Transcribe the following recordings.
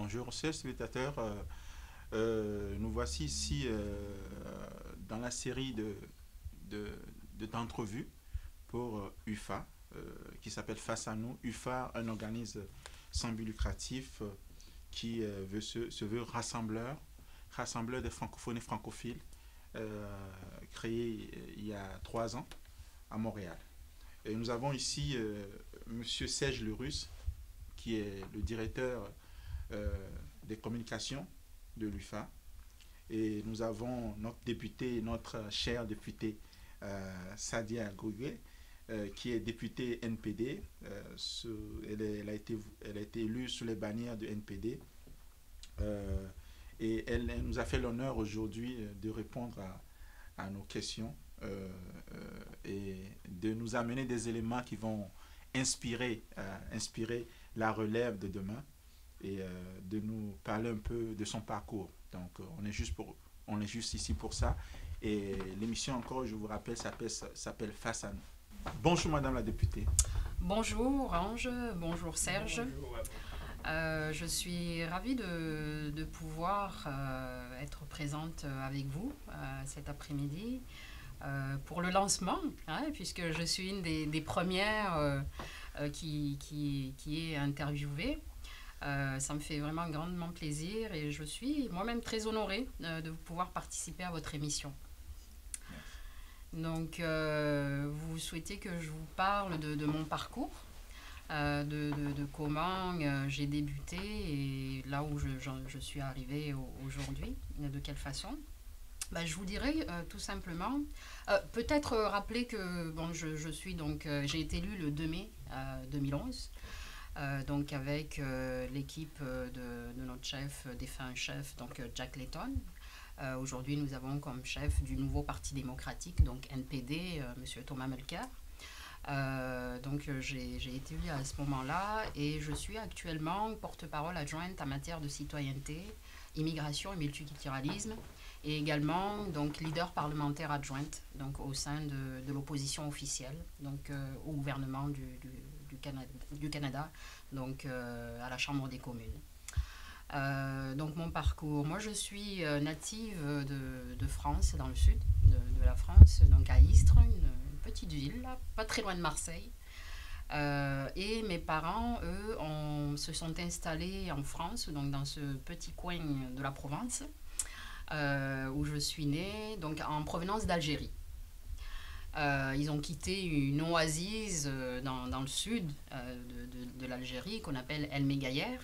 bonjour, chers spectateurs. Nous voici ici dans la série de, d'entrevues pour UFA qui s'appelle Face à nous. UFA, un organisme sans but lucratif se veut rassembleur des francophones et francophiles, créé il y a 3 ans à Montréal. Et nous avons ici Monsieur Serge Lerus, qui est le directeur euh, des communications de l'UFA. Et nous avons notre député, notre chère députée Sadia Gougué, qui est députée NPD. Elle a été élue sous les bannières de NPD. Et elle nous a fait l'honneur aujourd'hui de répondre à nos questions et de nous amener des éléments qui vont inspirer la relève de demain et de nous parler un peu de son parcours. Donc, on est juste ici pour ça. Et l'émission, encore, je vous rappelle, s'appelle Face à nous. Bonjour, Madame la députée. Bonjour Ange, bonjour Serge. Je suis ravie de pouvoir être présente avec vous cet après-midi pour le lancement, hein, puisque je suis une des premières qui est interviewée. Ça me fait vraiment grandement plaisir et je suis moi-même très honorée de pouvoir participer à votre émission. Donc, vous souhaitez que je vous parle de mon parcours, de comment j'ai débuté et là où je suis arrivée aujourd'hui, de quelle façon. Je vous dirais tout simplement, peut-être rappeler que bon, j'ai été élue le 2 mai 2011, donc avec l'équipe de notre chef, défunt chef, donc Jack Layton. Aujourd'hui, nous avons comme chef du nouveau Parti démocratique, donc NPD, M. Thomas Mulcair. Donc j'ai été élue à ce moment-là et je suis actuellement porte-parole adjointe en matière de citoyenneté, immigration et multiculturalisme et également donc leader parlementaire adjointe donc au sein de l'opposition officielle donc au gouvernement du Canada donc à la Chambre des communes. Donc mon parcours, moi je suis native de France, dans le sud de la France, donc à Istres, une petite ville, là, pas très loin de Marseille. Et mes parents, eux, se sont installés en France, donc dans ce petit coin de la Provence, où je suis née, donc en provenance d'Algérie. Ils ont quitté une oasis dans le sud de l'Algérie qu'on appelle El Megayer,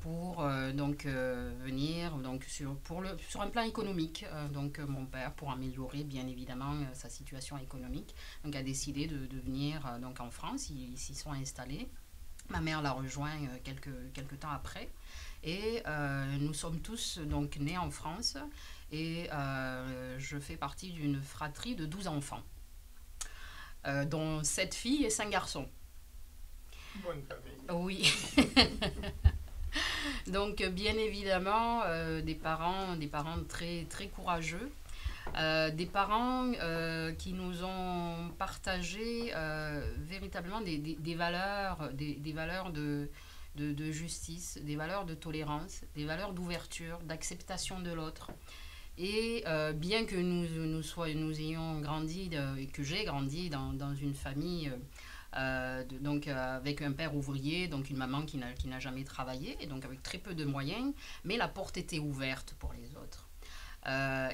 pour venir donc sur un plan économique. Donc mon père, pour améliorer bien évidemment sa situation économique, donc a décidé de venir donc en France. Ils s'y sont installés. Ma mère l'a rejoint quelques temps après. Et nous sommes tous donc nés en France et je fais partie d'une fratrie de 12 enfants, dont 7 filles et 5 garçons. Bonne famille. Oui. Donc bien évidemment des parents très très courageux, des parents qui nous ont partagé véritablement des valeurs de justice, des valeurs de tolérance, des valeurs d'ouverture, d'acceptation de l'autre. Et bien que nous ayons grandi et que j'ai grandi dans une famille donc avec un père ouvrier, donc une maman qui n'a jamais travaillé, et donc avec très peu de moyens, mais la porte était ouverte pour les autres.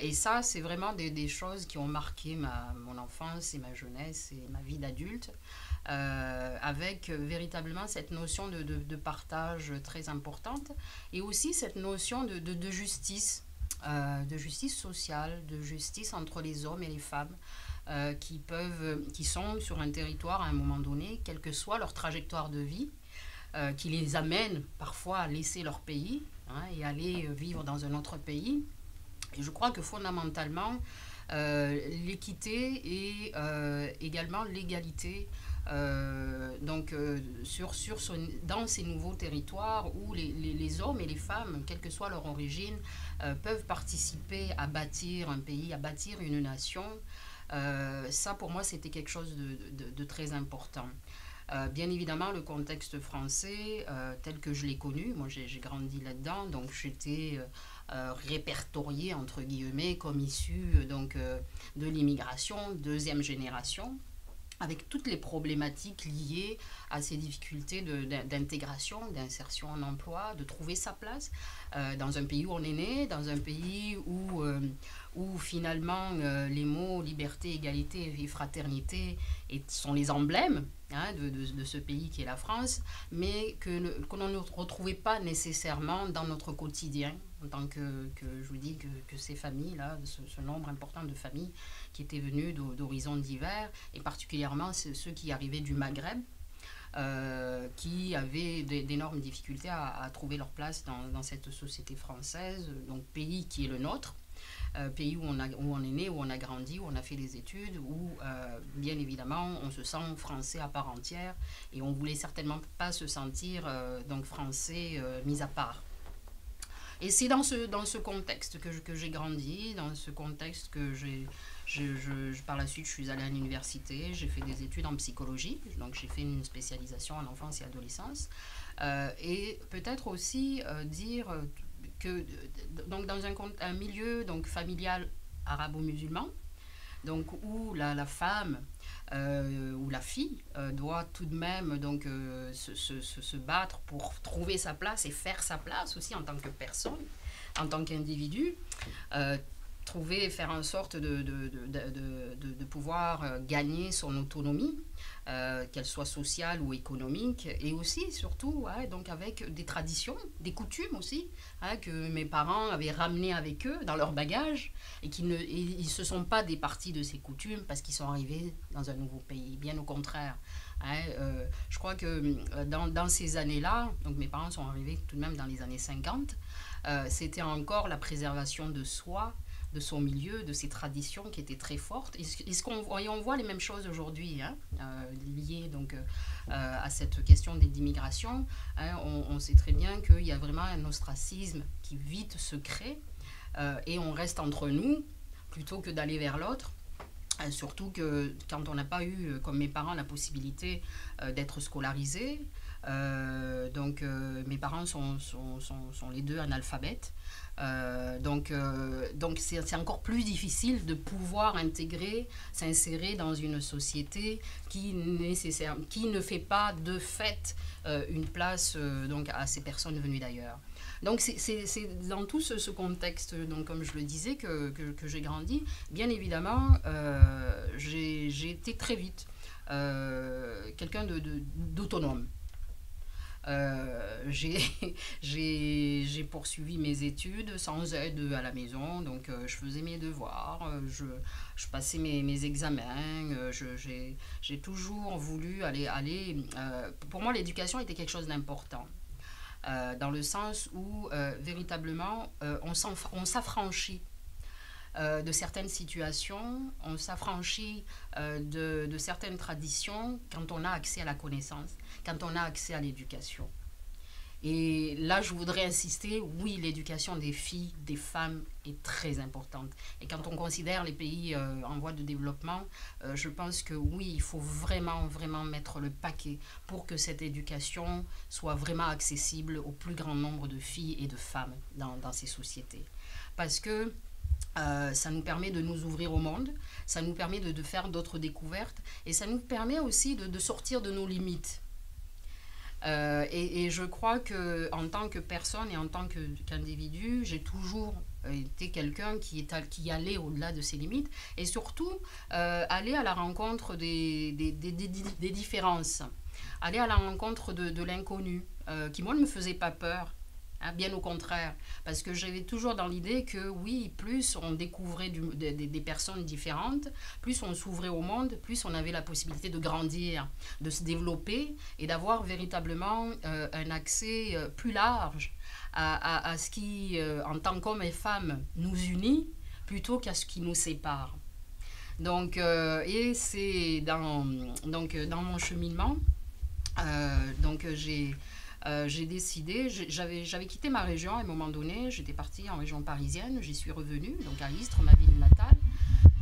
Et ça, c'est vraiment des choses qui ont marqué mon enfance et ma jeunesse et ma vie d'adulte, avec véritablement cette notion de partage très importante, et aussi cette notion de justice sociale, de justice entre les hommes et les femmes, qui sont sur un territoire à un moment donné, quelle que soit leur trajectoire de vie, qui les amène parfois à laisser leur pays, hein, et aller vivre dans un autre pays. Et je crois que fondamentalement, l'équité et également l'égalité dans ces nouveaux territoires où les hommes et les femmes, quelle que soit leur origine, peuvent participer à bâtir un pays, à bâtir une nation. Ça, pour moi, c'était quelque chose de très important. Bien évidemment, le contexte français, tel que je l'ai connu, moi j'ai grandi là-dedans, donc j'étais répertoriée, entre guillemets, comme issue de l'immigration, deuxième génération, avec toutes les problématiques liées à ces difficultés d'intégration, d'insertion en emploi, de trouver sa place dans un pays où on est né, dans un pays où finalement les mots liberté, égalité et fraternité sont les emblèmes de ce pays qui est la France, mais que l'on ne retrouvait pas nécessairement dans notre quotidien, en tant que je vous dis que ces familles-là, ce nombre important de familles qui étaient venues d'horizons divers, et particulièrement ceux qui arrivaient du Maghreb, qui avaient d'énormes difficultés à trouver leur place dans cette société française, donc pays qui est le nôtre, pays où on est né, où on a grandi, où on a fait des études, où bien évidemment on se sent français à part entière, et on ne voulait certainement pas se sentir donc français mis à part. Et c'est dans ce contexte que j'ai grandi, dans ce contexte que par la suite, je suis allée à l'université, j'ai fait des études en psychologie, donc j'ai fait une spécialisation en enfance et adolescence. Et peut-être aussi dire que donc dans un milieu donc, familial arabo-musulman, donc, où la femme ou la fille doit tout de même donc, se battre pour trouver sa place et faire sa place aussi en tant que personne, en tant qu'individu, faire en sorte de pouvoir gagner son autonomie, qu'elle soit sociale ou économique, et aussi, surtout, donc avec des traditions, des coutumes aussi, que mes parents avaient ramenées avec eux dans leur bagage, et ils ne se sont pas départis de ces coutumes parce qu'ils sont arrivés dans un nouveau pays, bien au contraire. Je crois que dans ces années-là, donc mes parents sont arrivés tout de même dans les années 50, c'était encore la préservation de soi, de son milieu, de ses traditions qui étaient très fortes. Et on voit les mêmes choses aujourd'hui, liées donc, à cette question d'immigration. On sait très bien qu'il y a vraiment un ostracisme qui vite se crée et on reste entre nous plutôt que d'aller vers l'autre. Surtout que quand on n'a pas eu, comme mes parents, la possibilité d'être scolarisés, donc mes parents sont les deux analphabètes. Donc c'est encore plus difficile de pouvoir s'insérer dans une société qui ne fait pas de fait une place donc à ces personnes venues d'ailleurs. Donc c'est dans tout ce contexte, donc comme je le disais, que j'ai grandi. Bien évidemment, j'ai été très vite quelqu'un d'autonome. J'ai poursuivi mes études sans aide à la maison, donc je faisais mes devoirs, je passais mes examens, j'ai toujours voulu aller pour moi l'éducation était quelque chose d'important, dans le sens où véritablement on s'affranchit de certaines situations, on s'affranchit de certaines traditions quand on a accès à la connaissance, quand on a accès à l'éducation. Et là, je voudrais insister, oui, l'éducation des filles, des femmes est très importante. Et quand on considère les pays en voie de développement, je pense que oui, il faut vraiment, vraiment mettre le paquet pour que cette éducation soit vraiment accessible au plus grand nombre de filles et de femmes dans ces sociétés. Parce que ça nous permet de nous ouvrir au monde, ça nous permet de faire d'autres découvertes, et ça nous permet aussi de sortir de nos limites. Et je crois qu'en tant que personne et en tant qu'individu, j'ai toujours été quelqu'un qui allait au-delà de ses limites, et surtout aller à la rencontre des différences, aller à la rencontre de l'inconnu, qui moi ne me faisait pas peur. Bien au contraire, parce que j'avais toujours dans l'idée que oui, plus on découvrait des personnes différentes, plus on s'ouvrait au monde, plus on avait la possibilité de grandir, de se développer et d'avoir véritablement un accès plus large à ce qui, en tant qu'hommes et femmes, nous unit plutôt qu'à ce qui nous sépare. Donc, et c'est dans mon cheminement, j'ai décidé, j'avais quitté ma région à un moment donné, j'étais partie en région parisienne, j'y suis revenue, donc à Istres, ma ville natale.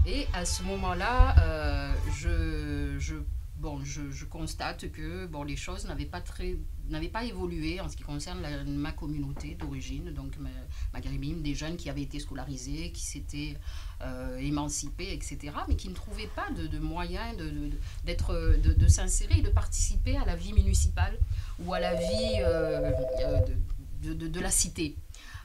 Et à ce moment-là, je bon, je constate que bon, les choses n'avaient pas évolué en ce qui concerne ma communauté d'origine, donc maghrébine, des jeunes qui avaient été scolarisés, qui s'étaient émancipés, etc., mais qui ne trouvaient pas de moyens de s'insérer et de participer à la vie municipale ou à la vie de la cité.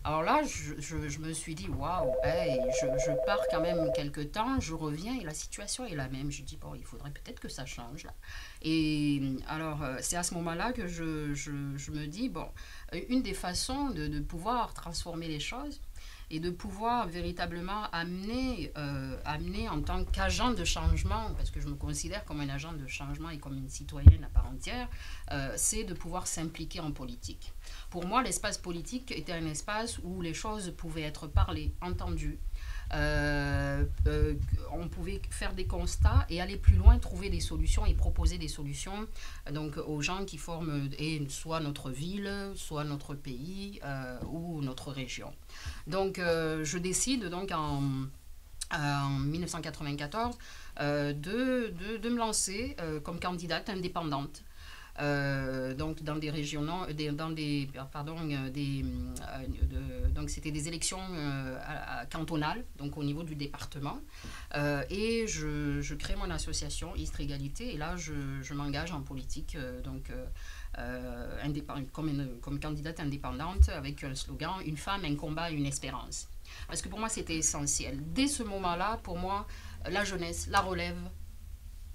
Alors là, je me suis dit, waouh, hey, je pars quand même quelque temps, je reviens et la situation est la même. Je dis, bon, il faudrait peut-être que ça change là. Et alors, c'est à ce moment-là que je me dis, bon, une des façons de pouvoir transformer les choses et de pouvoir véritablement amener en tant qu'agent de changement, parce que je me considère comme un agent de changement et comme une citoyenne à part entière, c'est de pouvoir s'impliquer en politique. Pour moi, l'espace politique était un espace où les choses pouvaient être parlées, entendues. On pouvait faire des constats et aller plus loin, trouver des solutions et proposer des solutions donc, aux gens qui forment soit notre ville, soit notre pays ou notre région. Donc je décide donc en 1994 de me lancer comme candidate indépendante. Donc dans des régions, donc c'était des élections cantonales, donc au niveau du département, et je crée mon association Istres Égalité, et là je m'engage en politique, donc comme candidate indépendante avec un slogan « Une femme, un combat, une espérance ». Parce que pour moi c'était essentiel. Dès ce moment-là, pour moi, la jeunesse, la relève,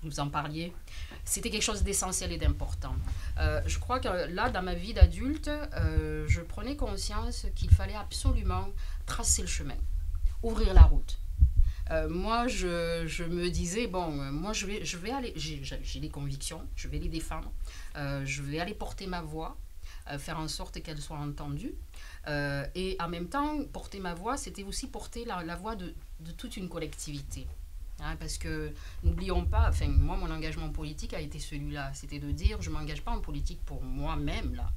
vous en parliez, c'était quelque chose d'essentiel et d'important. Je crois que là, dans ma vie d'adulte, je prenais conscience qu'il fallait absolument tracer le chemin, ouvrir la route. Moi, je me disais, bon, moi, je vais aller, j'ai des convictions, je vais les défendre, je vais aller porter ma voix, faire en sorte qu'elle soit entendue. Et en même temps, porter ma voix, c'était aussi porter la voix de toute une collectivité. Hein, parce que n'oublions pas, enfin moi mon engagement politique a été celui-là, c'était de dire je ne m'engage pas en politique pour moi-même là.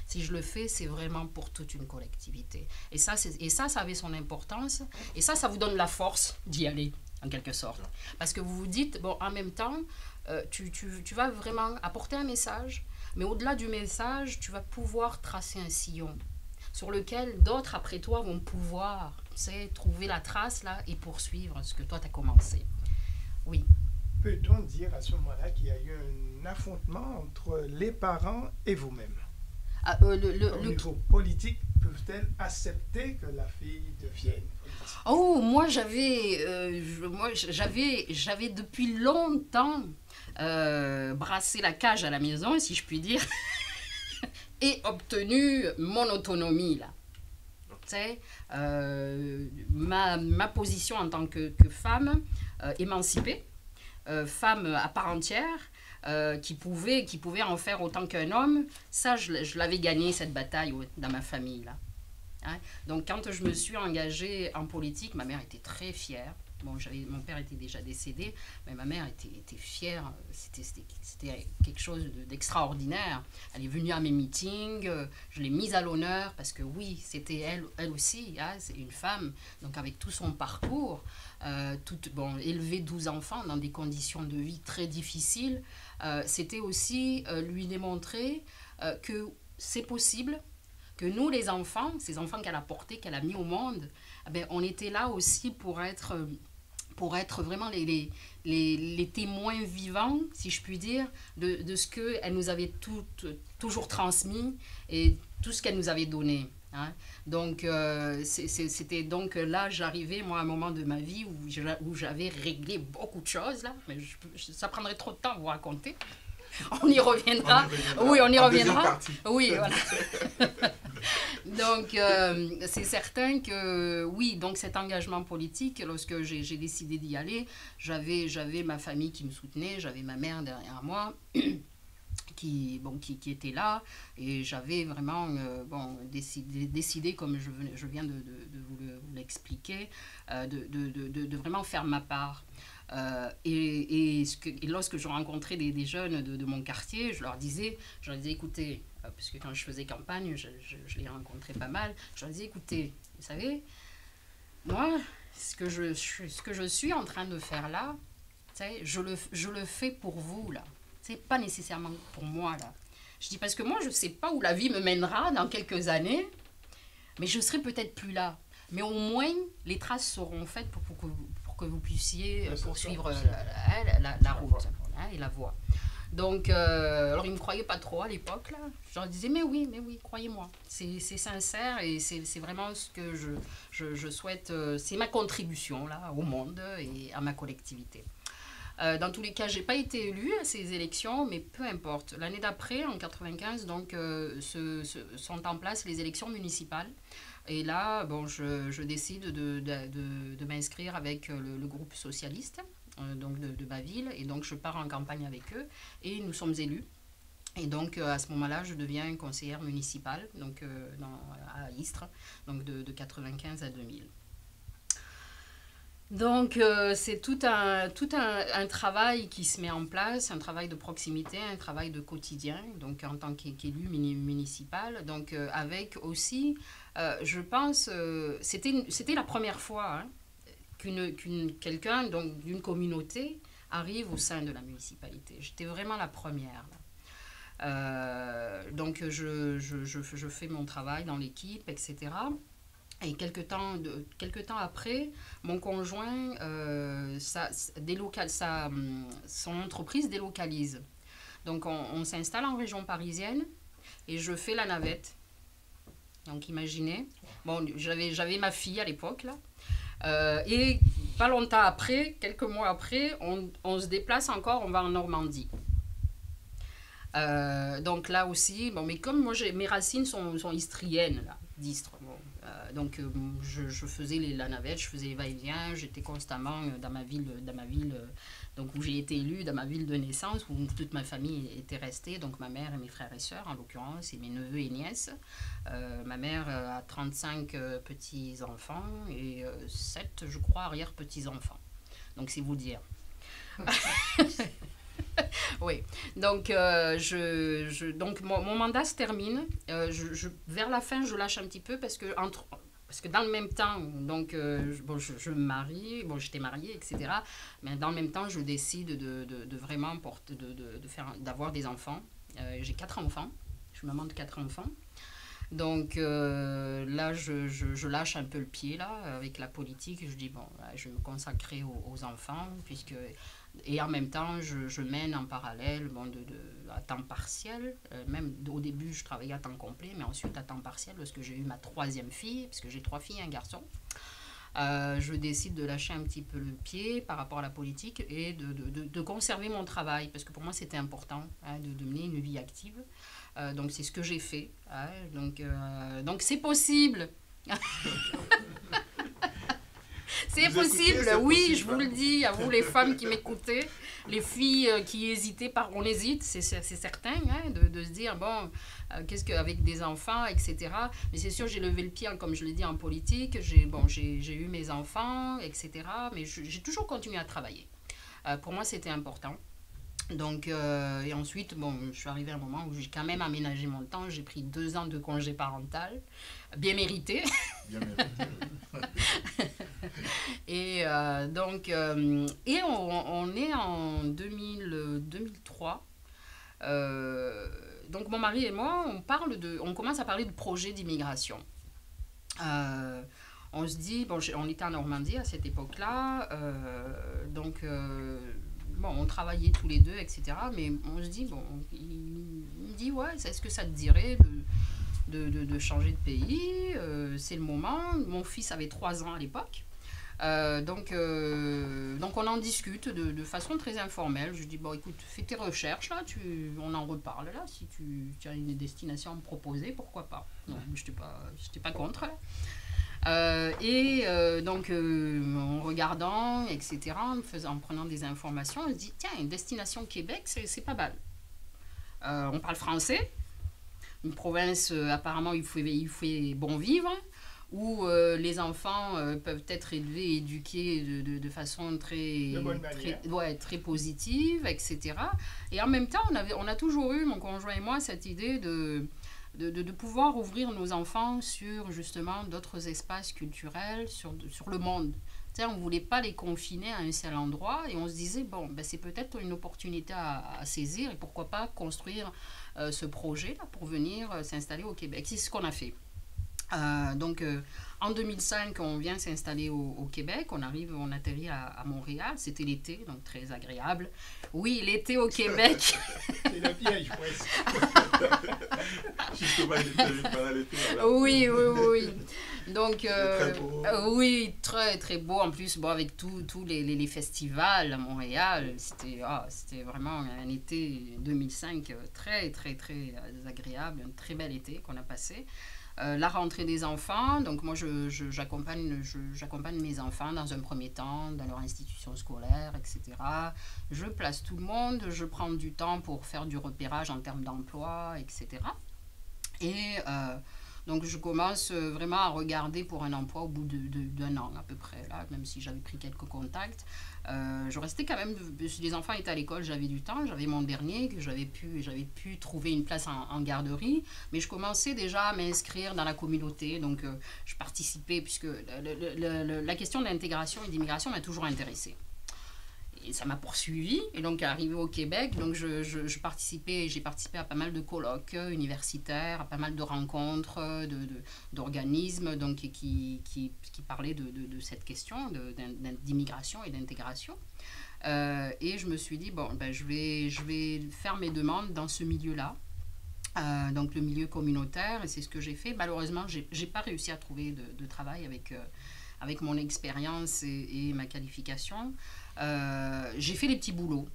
Si je le fais, c'est vraiment pour toute une collectivité. Et ça avait son importance. Et ça vous donne la force d'y aller, en quelque sorte. Parce que vous vous dites, bon, en même temps, tu vas vraiment apporter un message, mais au-delà du message, tu vas pouvoir tracer un sillon sur lequel d'autres après toi vont pouvoir trouver la trace là et poursuivre ce que toi tu as commencé. Oui. Peut-on dire à ce moment-là qu'il y a eu un affrontement entre les parents et vous-même? Au niveau politique, peuvent-elles accepter que la fille devienne politique? Oh, moi j'avais depuis longtemps brassé la cage à la maison, si je puis dire, et obtenu mon autonomie là. Ma position en tant que femme émancipée, femme à part entière, qui pouvait en faire autant qu'un homme, ça je l'avais gagné cette bataille dans ma famille là. Hein? Donc quand je me suis engagée en politique, ma mère était très fière. Bon, mon père était déjà décédé, mais ma mère était fière. C'était quelque chose d'extraordinaire. Elle est venue à mes meetings, je l'ai mise à l'honneur parce que oui, c'était elle aussi, hein, c'est une femme, donc avec tout son parcours, élever 12 enfants dans des conditions de vie très difficiles, c'était aussi lui démontrer que c'est possible, que nous les enfants, ces enfants qu'elle a portés, qu'elle a mis au monde, on était là aussi pour être vraiment les témoins vivants, si je puis dire, de ce qu'elle nous avait toujours transmis et tout ce qu'elle nous avait donné. Hein. Donc, c'était donc là, j'arrivais, moi, à un moment de ma vie où j'avais réglé beaucoup de choses, là, mais ça prendrait trop de temps à vous raconter. On y reviendra. Oui, on y reviendra. Oui, voilà. Donc, c'est certain que, oui, donc cet engagement politique, lorsque j'ai décidé d'y aller, j'avais ma famille qui me soutenait, j'avais ma mère derrière moi, qui était là, et j'avais vraiment décidé, comme je viens de vous l'expliquer, de vraiment faire ma part. Et lorsque je rencontrais des jeunes de mon quartier, je leur disais écoutez, parce que quand je faisais campagne, je les rencontrais pas mal, je leur disais écoutez, vous savez, moi, ce que je suis en train de faire là, je le fais pour vous là. c'est pas nécessairement pour moi, là. Je dis parce que moi, je sais pas où la vie me mènera dans quelques années, mais je serai peut-être plus là. Mais au moins, les traces seront faites pour que vous puissiez poursuivre la route et la voie. Donc, alors ils ne me croyaient pas trop à l'époque, là. Je leur disais, mais oui, croyez-moi. C'est sincère et c'est vraiment ce que je souhaite. C'est ma contribution, là, au monde et à ma collectivité. Dans tous les cas, je n'ai pas été élue à ces élections, mais peu importe. L'année d'après, en 95, donc, sont en place les élections municipales. Et là, bon, je décide de m'inscrire avec le groupe socialiste donc de ma ville. Et donc, je pars en campagne avec eux et nous sommes élus. Et donc, à ce moment-là, je deviens conseillère municipale donc, à Istres, donc de 95 à 2000. Donc, c'est tout un travail qui se met en place, un travail de proximité, un travail de quotidien, donc en tant qu'élu municipal. Donc, avec aussi, je pense, c'était la première fois quelqu'un d'une communauté arrive au sein de la municipalité. J'étais vraiment la première. Donc, je fais mon travail dans l'équipe, etc. Et quelques temps après, mon conjoint, son entreprise délocalise. Donc, on s'installe en région parisienne et je fais la navette. Donc, imaginez. Bon, j'avais ma fille à l'époque, là. Et pas longtemps après, quelques mois après, on se déplace encore, on va en Normandie. Donc, là aussi, bon, mais comme moi, mes racines sont istriennes, là, d'Istres. Bon. Donc, je faisais la navette, je faisais les va-et-vient, j'étais constamment dans ma ville donc où j'ai été élue, dans ma ville de naissance, où toute ma famille était restée, donc ma mère et mes frères et sœurs, en l'occurrence, et mes neveux et nièces. Ma mère a 35 petits-enfants et 7, je crois, arrière-petits-enfants. Donc, c'est vous dire. Oui, donc, donc mon mandat se termine. Vers la fin, je lâche un petit peu parce que dans le même temps, donc, je me marie, bon, j'étais mariée, etc. Mais dans le même temps, je décide de vraiment d'avoir des enfants. J'ai 4 enfants. Je suis maman de 4 enfants. Donc là, je lâche un peu le pied là, avec la politique. Je dis, bon, là, je vais me consacrer aux enfants, et en même temps, je mène en parallèle à temps partiel. Même au début, je travaillais à temps complet, mais ensuite à temps partiel, parce que j'ai eu ma 3e fille, parce que j'ai 3 filles et un garçon. Je décide de lâcher un petit peu le pied par rapport à la politique et de conserver mon travail, parce que pour moi, c'était important de mener une vie active. Donc, c'est ce que j'ai fait. Donc c'est possible. C'est possible, oui, je vous le dis, à vous les femmes qui m'écoutez, les filles qui hésitaient, on hésite, c'est certain, de se dire, bon, qu'est-ce qu'avec des enfants, etc. Mais c'est sûr, j'ai levé le pied, comme je l'ai dit, en politique, j'ai eu mes enfants, etc. Mais j'ai toujours continué à travailler. Pour moi, c'était important. Donc, et ensuite, bon, je suis arrivée à un moment où j'ai quand même aménagé mon temps. J'ai pris 2 ans de congé parental, bien mérité. Bien mérité. Et donc, et on est en 2003. Donc, mon mari et moi, on commence à parler de projet d'immigration. On se dit, bon, on était en Normandie à cette époque-là, donc... bon, on travaillait tous les deux, etc. Mais on se dit, bon, il me dit, ouais, est-ce que ça te dirait de changer de pays? C'est le moment. Mon fils avait 3 ans à l'époque. Donc on en discute de façon très informelle. Je dis, bon, écoute, fais tes recherches, là, on en reparle, là. Si tu as une destination à me proposer, pourquoi pas? Non, je n'étais pas contre, là. Donc, en regardant, etc., en prenant des informations, on se dit, tiens, une destination Québec, c'est pas mal. On parle français, une province apparemment il fait bon vivre, où les enfants peuvent être élevés et éduqués de façon très positive, etc. Et en même temps, on a toujours eu, mon conjoint et moi, cette idée de pouvoir ouvrir nos enfants sur justement d'autres espaces culturels, sur le monde. on ne voulait pas les confiner à un seul endroit et on se disait, bon, ben, c'est peut-être une opportunité à saisir et pourquoi pas construire ce projet-là pour venir s'installer au Québec. C'est ce qu'on a fait. Donc, en 2005, on vient s'installer au Québec. On atterrit à Montréal. C'était l'été, donc très agréable. Oui, l'été au Québec. C'est la vieille, presque. Justement, il était pendant l'été. Oui. Donc, très beau. Oui, très, très beau. En plus, bon, avec tous les festivals à Montréal, c'était vraiment un été 2005 très, très, très agréable. Un très bel été qu'on a passé. La rentrée des enfants, donc moi j'accompagne mes enfants dans un premier temps, dans leur institution scolaire, etc. Je place tout le monde, je prends du temps pour faire du repérage en termes d'emploi, etc. Et donc je commence vraiment à regarder pour un emploi au bout d'un an à peu près, là, même si j'avais pris quelques contacts. Je restais quand même, si les enfants étaient à l'école, j'avais du temps, j'avais mon dernier, que j'avais pu trouver une place en garderie, mais je commençais déjà à m'inscrire dans la communauté, donc je participais, puisque la question d'intégration et d'immigration m'a toujours intéressée. Et ça m'a poursuivi, et donc arrivé au Québec, donc j'ai participé à pas mal de colloques universitaires, à pas mal de rencontres, d'organismes donc, qui parlaient de cette question d'immigration et d'intégration. Et je me suis dit, bon, ben, je vais faire mes demandes dans ce milieu-là, donc le milieu communautaire, et c'est ce que j'ai fait. Malheureusement, j'ai pas réussi à trouver de travail avec mon expérience et ma qualification. J'ai fait des petits boulots.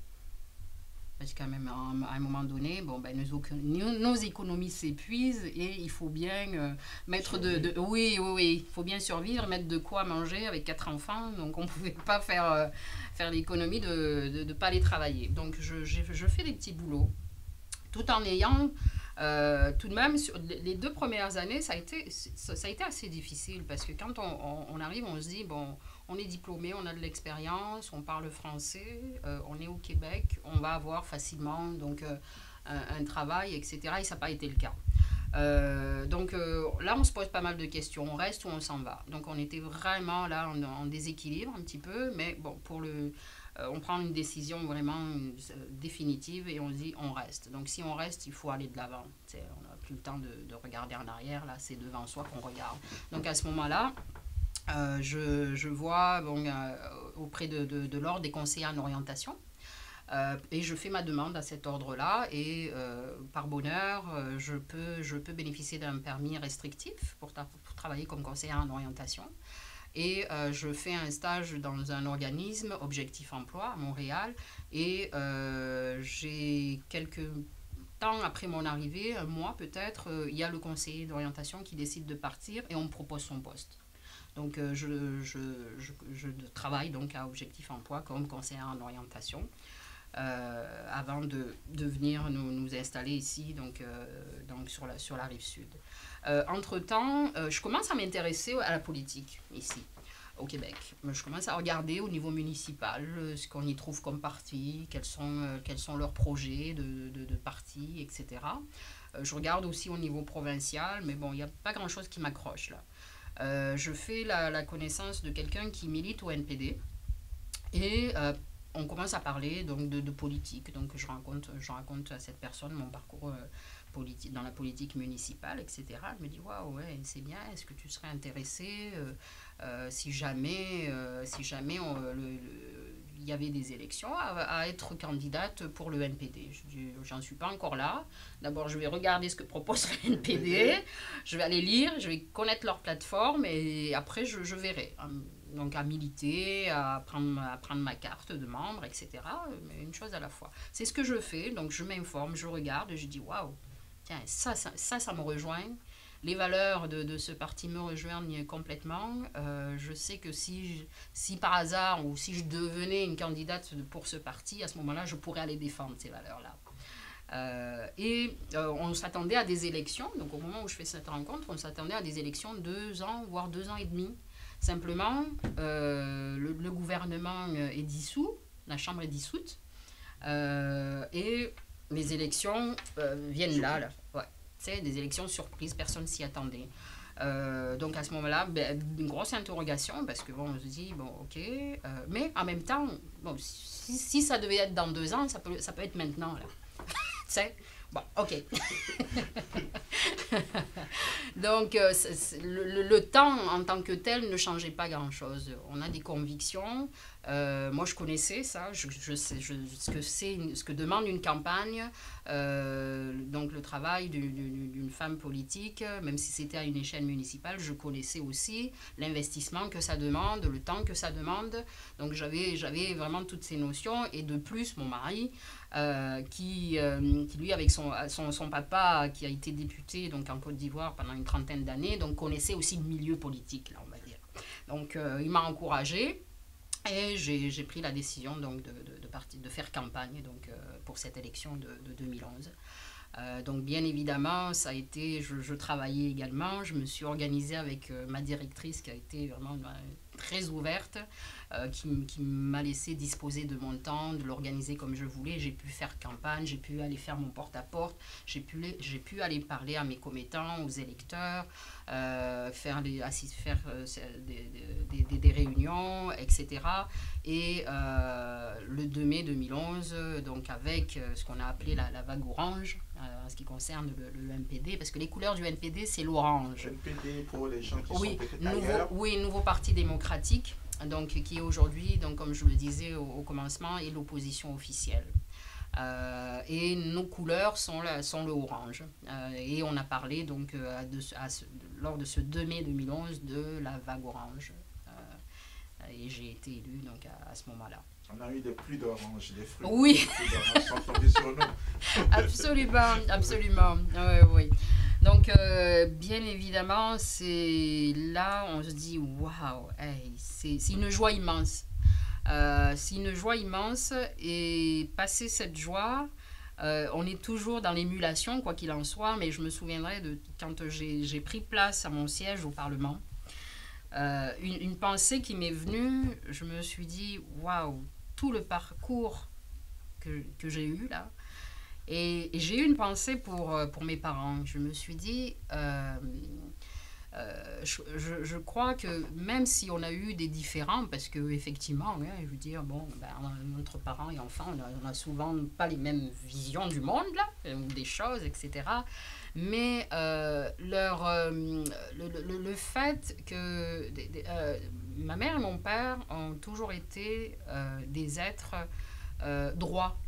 Parce qu'à même à un moment donné, bon, ben, nos économies s'épuisent et il faut bien mettre Oui, il faut bien survivre, mettre de quoi manger avec 4 enfants. Donc on ne pouvait pas faire l'économie de ne pas aller travailler. Donc je fais des petits boulots. Tout en ayant... tout de même, sur les 2 premières années, ça a été assez difficile parce que quand on arrive, on se dit, bon, on est diplômé, on a de l'expérience, on parle français, on est au Québec, on va avoir facilement donc, un travail, etc. Et ça n'a pas été le cas. Donc là, on se pose pas mal de questions. On reste ou on s'en va. Donc on était vraiment là en déséquilibre un petit peu, mais bon, on prend une décision vraiment définitive et on se dit on reste. Donc si on reste, il faut aller de l'avant. On n'a plus le temps de regarder en arrière, là c'est devant soi qu'on regarde. Donc à ce moment-là, je vois auprès de l'ordre des conseillers en orientation et je fais ma demande à cet ordre-là et par bonheur, je peux bénéficier d'un permis restrictif pour travailler comme conseiller en orientation. Et je fais un stage dans un organisme, Objectif Emploi, à Montréal. Et j'ai quelques temps après mon arrivée, un mois peut-être, il y a le conseiller d'orientation qui décide de partir et on me propose son poste. Donc je travaille donc à Objectif Emploi comme conseiller en orientation. Avant de venir nous installer ici, donc sur la rive sud. Entre-temps, je commence à m'intéresser à la politique ici, au Québec. Je commence à regarder au niveau municipal ce qu'on y trouve comme parti, quels sont leurs projets de partis, etc. Je regarde aussi au niveau provincial, mais bon, il n'y a pas grand-chose qui m'accroche là. Je fais la connaissance de quelqu'un qui milite au NPD et on commence à parler donc de politique. Donc je raconte à cette personne mon parcours politique, dans la politique municipale, etc. Elle me dit waouh, ouais, c'est bien, est-ce que tu serais intéressé si jamais il y avait des élections à être candidate pour le NPD. Je dis, j'en suis pas encore là. D'abord, je vais regarder ce que propose le NPD, je vais aller lire, je vais connaître leur plateforme et après je verrai. Donc à militer, à prendre ma carte de membre, etc. Mais une chose à la fois. C'est ce que je fais, donc je m'informe, je regarde, et je dis waouh, tiens, ça me rejoint. Les valeurs de ce parti me rejoignent complètement. Je sais que si par hasard ou si je devenais une candidate pour ce parti, à ce moment-là, je pourrais aller défendre ces valeurs-là. On s'attendait à des élections, donc au moment où je fais cette rencontre, on s'attendait à des élections 2 ans, voire 2 ans et demi. Simplement, le gouvernement est dissous, la Chambre est dissoute, et les élections viennent là. Ouais. C'est des élections surprises, personne s'y attendait. Donc à ce moment-là, une grosse interrogation parce que bon, on se dit, bon, ok, mais en même temps, bon, si ça devait être dans 2 ans, ça peut être maintenant, là. Tu sais? Bon, ok. Donc, le temps en tant que tel ne changeait pas grand-chose. On a des convictions. Moi, je connaissais ça. Je sais ce que demande une campagne. Donc, le travail d'une femme politique, même si c'était à une échelle municipale, je connaissais aussi l'investissement que ça demande, le temps que ça demande. Donc, j'avais vraiment toutes ces notions. Et de plus, mon mari, qui lui, avec son papa, qui a été député donc, en Côte d'Ivoire pendant une 30aine d'années, donc connaissait aussi le milieu politique, là, on va dire. Donc, il m'a encouragée et j'ai pris la décision donc, de faire campagne donc, pour cette élection de 2011. Donc, bien évidemment, ça a été, je travaillais également, je me suis organisée avec ma directrice qui a été vraiment très ouverte, qui m'a laissé disposer de mon temps, de l'organiser comme je voulais. J'ai pu faire campagne, j'ai pu aller faire mon porte-à-porte, j'ai pu aller parler à mes commettants, aux électeurs, faire des réunions, etc. Et le 2 mai 2011, donc avec ce qu'on a appelé la vague orange, en ce qui concerne le NPD, parce que les couleurs du NPD, c'est l'orange. NPD, pour les gens qui sont peut-être ailleurs. Oui, nouveau parti démocratique, donc, qui aujourd'hui, donc, comme je le disais au commencement, est l'opposition officielle. Et nos couleurs sont le orange. Et on a parlé donc, lors de ce 2 mai 2011 de la vague orange. Et j'ai été élue donc, à ce moment-là. On a eu des pluies d'orange, des fruits. Oui. Des pluies d'orange sont tombés sur nous. Absolument, absolument. Oui. Donc, bien évidemment, c'est là on se dit, waouh, hey, c'est une joie immense. C'est une joie immense et passer cette joie, on est toujours dans l'émulation, quoi qu'il en soit, mais je me souviendrai de quand j'ai pris place à mon siège au Parlement. Une pensée qui m'est venue, je me suis dit, waouh, tout le parcours que j'ai eu là, et j'ai eu une pensée pour mes parents. Je me suis dit, je crois que même si on a eu des différends, parce qu'effectivement, je veux dire, bon, entre parents et enfants, on a souvent pas les mêmes visions du monde, là, ou des choses, etc. Mais le fait que ma mère et mon père ont toujours été des êtres droits,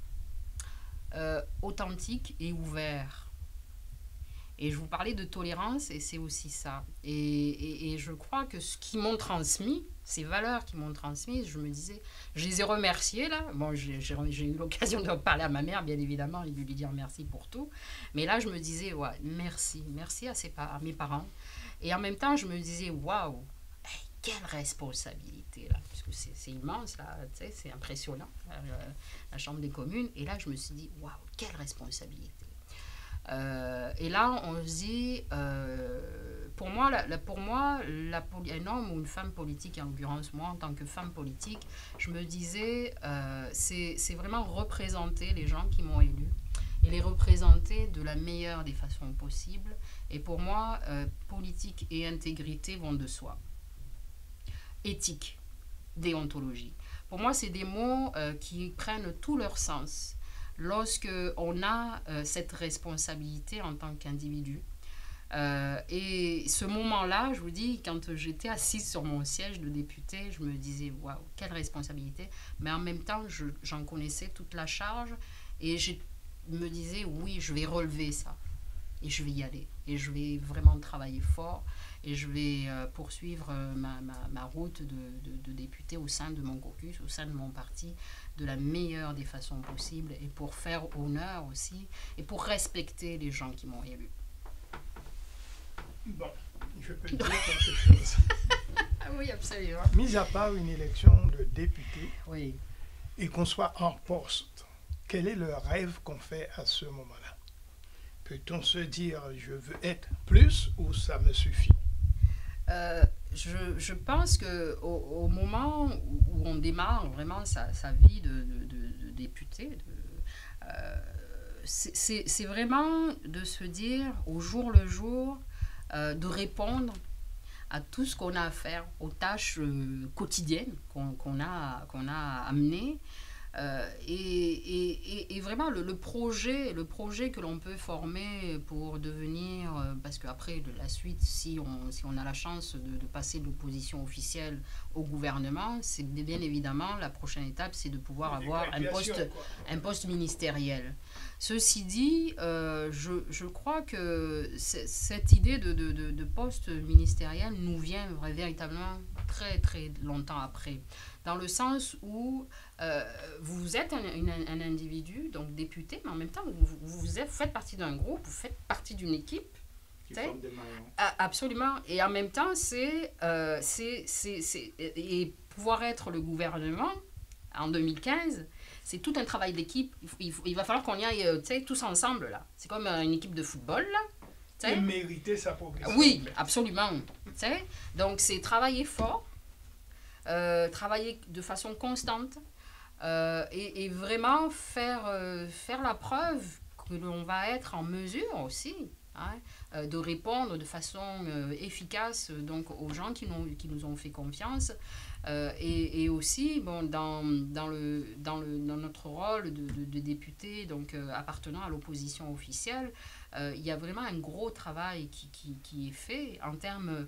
authentiques et ouverts. Et je vous parlais de tolérance, et c'est aussi ça. Et je crois que ce qu'ils m'ont transmis, ces valeurs qu'ils m'ont transmises, je me disais, je les ai remerciés là. Bon, j'ai eu l'occasion de parler à ma mère, bien évidemment, et de lui dire merci pour tout. Mais là, je me disais, ouais, merci à mes parents. Et en même temps, je me disais, waouh, hey, quelle responsabilité là, parce que c'est immense là, tu sais, c'est impressionnant, la Chambre des communes. Et là, je me suis dit, waouh, quelle responsabilité. Et là, on se dit, pour moi, un homme ou une femme politique, en l'occurrence moi, en tant que femme politique, je me disais, c'est vraiment représenter les gens qui m'ont élue et les représenter de la meilleure des façons possibles. Et pour moi, politique et intégrité vont de soi. Éthique, déontologie. Pour moi, c'est des mots qui prennent tout leur sens lorsque on a cette responsabilité en tant qu'individu. Et ce moment-là, je vous dis, quand j'étais assise sur mon siège de députée, je me disais, waouh, quelle responsabilité. Mais en même temps, j'en connaissais toute la charge et je me disais, oui, je vais relever ça. Et je vais y aller. Et je vais vraiment travailler fort. Et je vais poursuivre ma route de député au sein de mon caucus, au sein de mon parti, de la meilleure des façons possibles. Et pour faire honneur aussi. Et pour respecter les gens qui m'ont élu. Bon, je peux dire quelque chose. Oui, absolument. Mis à part une élection de député, oui, et qu'on soit en poste, quel est le rêve qu'on fait à ce moment-là? Peut-on se dire, je veux être plus ou ça me suffit? Je pense qu'au moment où on démarre vraiment sa vie de député, c'est vraiment de se dire au jour le jour, de répondre à tout ce qu'on a à faire, aux tâches quotidiennes qu'on a amenées. Et vraiment, le projet que l'on peut former pour devenir, parce qu'après, de la suite, si on a la chance de passer de l'opposition officielle au gouvernement, c'est bien évidemment, la prochaine étape, c'est de pouvoir avoir un poste ministériel. Ceci dit, je crois que cette idée de poste ministériel nous vient véritablement très, très longtemps après. Dans le sens où vous êtes un individu, donc député, mais en même temps, vous faites partie d'un groupe, vous faites partie d'une équipe. Qui forme des maillons. Absolument. Et en même temps, et pouvoir être le gouvernement en 2015, c'est tout un travail d'équipe. Il va falloir qu'on y aille tous ensemble, là. C'est comme une équipe de football, là. Et mériter sa progression. Oui, absolument. Donc, c'est travailler fort. Travailler de façon constante et vraiment faire la preuve que l'on va être en mesure aussi de répondre de façon efficace donc, aux gens qui nous ont fait confiance et aussi bon, dans notre rôle de député donc, appartenant à l'opposition officielle. Il y a vraiment un gros travail qui est fait en termes,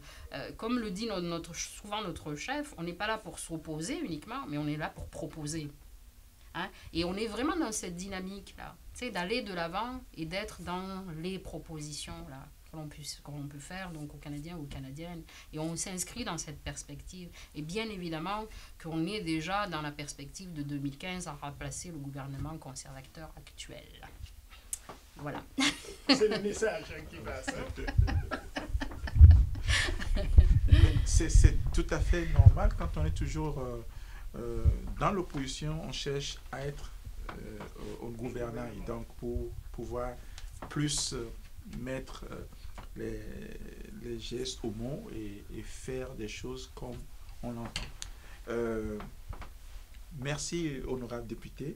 comme le dit souvent notre chef, on n'est pas là pour s'opposer uniquement, mais on est là pour proposer. Et on est vraiment dans cette dynamique-là, d'aller de l'avant et d'être dans les propositions là, qu'on peut faire donc, aux Canadiens ou aux Canadiennes. Et on s'inscrit dans cette perspective. Et bien évidemment qu'on est déjà dans la perspective de 2015 à remplacer le gouvernement conservateur actuel. Voilà. C'est le message qui passe. C'est tout à fait normal quand on est toujours dans l'opposition, on cherche à être au gouvernail. Donc pour pouvoir plus mettre les gestes au mot et faire des choses comme on l'entend. Merci, honorable député.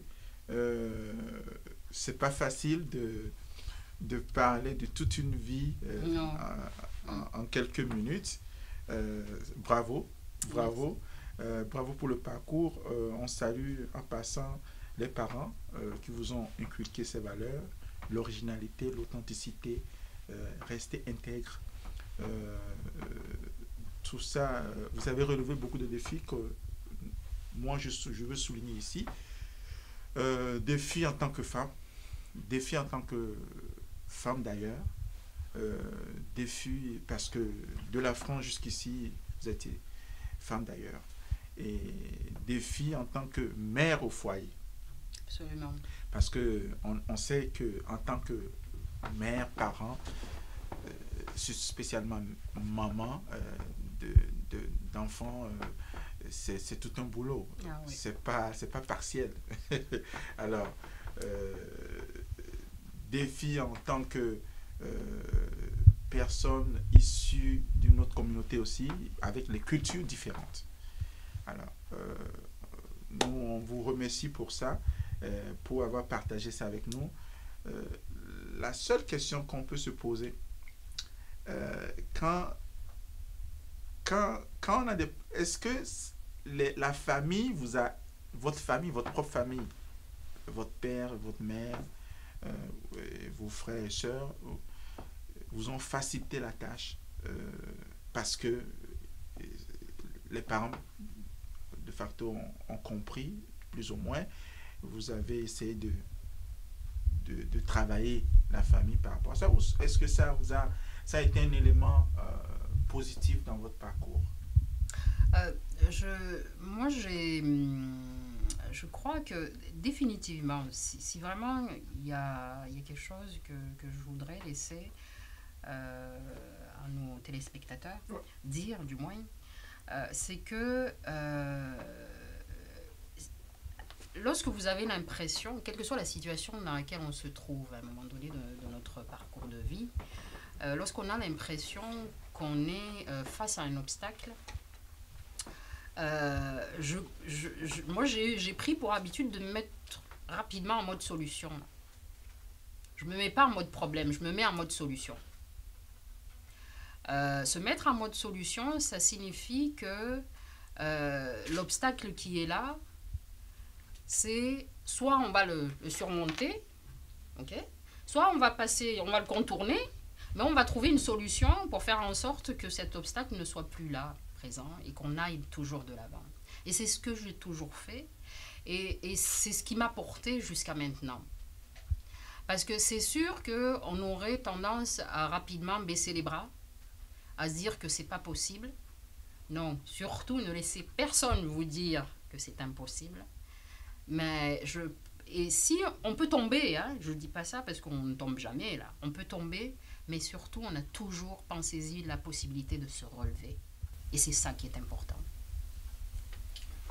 C'est pas facile de parler de toute une vie en quelques minutes. Bravo. Bravo pour le parcours. On salue en passant les parents qui vous ont inculqué ces valeurs, l'originalité, l'authenticité, rester intègre. Tout ça, vous avez relevé beaucoup de défis que moi je veux souligner ici. Défis en tant que femme, défis en tant que femme d'ailleurs, défis parce que de la France jusqu'ici, vous étiez femme d'ailleurs, et défis en tant que mère au foyer. Absolument. Parce qu'on sait qu'en tant que mère, parent, spécialement maman d'enfants, c'est tout un boulot. Ah, oui. C'est pas partiel. Alors, défi en tant que personne issue d'une autre communauté aussi, avec les cultures différentes. Alors, nous, on vous remercie pour ça, pour avoir partagé ça avec nous. La seule question qu'on peut se poser, quand on a des... Est-ce que la famille votre propre famille, votre père, votre mère, vos frères et sœurs, vous ont facilité la tâche parce que les parents de facto ont compris, plus ou moins, vous avez essayé de travailler la famille par rapport à ça. Est-ce que ça a été un élément positif dans votre parcours? Je crois que définitivement, si vraiment il y a quelque chose que je voudrais laisser à nos téléspectateurs, dire du moins, c'est que lorsque vous avez l'impression, quelle que soit la situation dans laquelle on se trouve à un moment donné de notre parcours de vie, lorsqu'on a l'impression qu'on est face à un obstacle, moi j'ai pris pour habitude de me mettre rapidement en mode solution. Je ne me mets pas en mode problème, je me mets en mode solution. Se mettre en mode solution, ça signifie que l'obstacle qui est là, c'est soit on va le surmonter, ok, soit on va le contourner, mais on va trouver une solution pour faire en sorte que cet obstacle ne soit plus là, présent, et qu'on aille toujours de l'avant. Et c'est ce que j'ai toujours fait, et c'est ce qui m'a porté jusqu'à maintenant. Parce que c'est sûr qu'on aurait tendance à rapidement baisser les bras, à se dire que c'est pas possible. Non, surtout ne laissez personne vous dire que c'est impossible. Mais et si on peut tomber, hein, je ne dis pas ça parce qu'on ne tombe jamais là, on peut tomber, mais surtout on a toujours, pensez-y, la possibilité de se relever. Et c'est ça qui est important.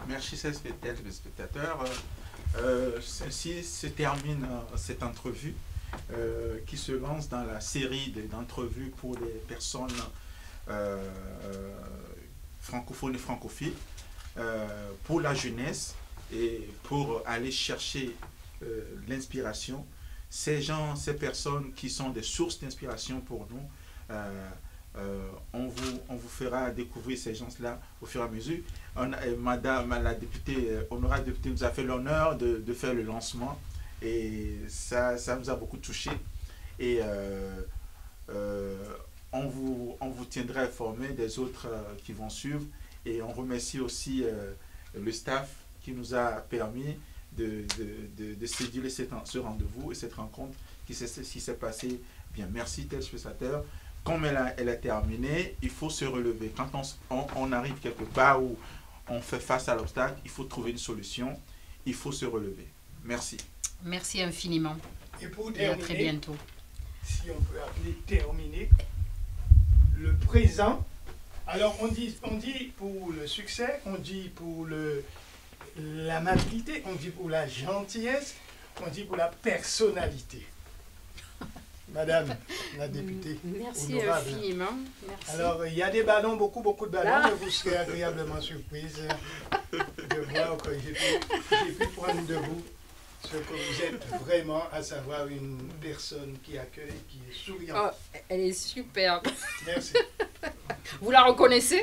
Merci, téléspectateurs. Ainsi se termine cette entrevue qui se lance dans la série d'entrevues pour les personnes francophones et francophiles, pour la jeunesse et pour aller chercher l'inspiration. Ces personnes qui sont des sources d'inspiration pour nous, on vous fera découvrir ces gens-là au fur et à mesure. Madame la députée, honorable députée, nous a fait l'honneur de faire le lancement et ça nous a beaucoup touché. Et on vous tiendra informé des autres qui vont suivre. Et on remercie aussi le staff qui nous a permis de céduler ce rendez-vous et cette rencontre qui s'est passée bien. Merci, téléspectateurs. Comme elle a terminé, il faut se relever. Quand on arrive quelque part où on fait face à l'obstacle, il faut trouver une solution. Il faut se relever. Merci. Merci infiniment. Et pour terminer, à très bientôt. Si on peut appeler terminer, le présent. Alors on dit pour le succès, on dit pour l'amabilité, on dit pour la gentillesse, on dit pour la personnalité. Madame la députée. Merci honorable. Infiniment. Merci. Alors, il y a des ballons, beaucoup de ballons, mais vous serez agréablement surprise de voir que j'ai pu prendre de vous ce que vous êtes vraiment, à savoir une personne qui accueille, qui est souriante. Oh, elle est superbe. Merci. Vous la reconnaissez?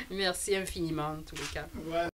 Merci infiniment en tous les cas. Voilà.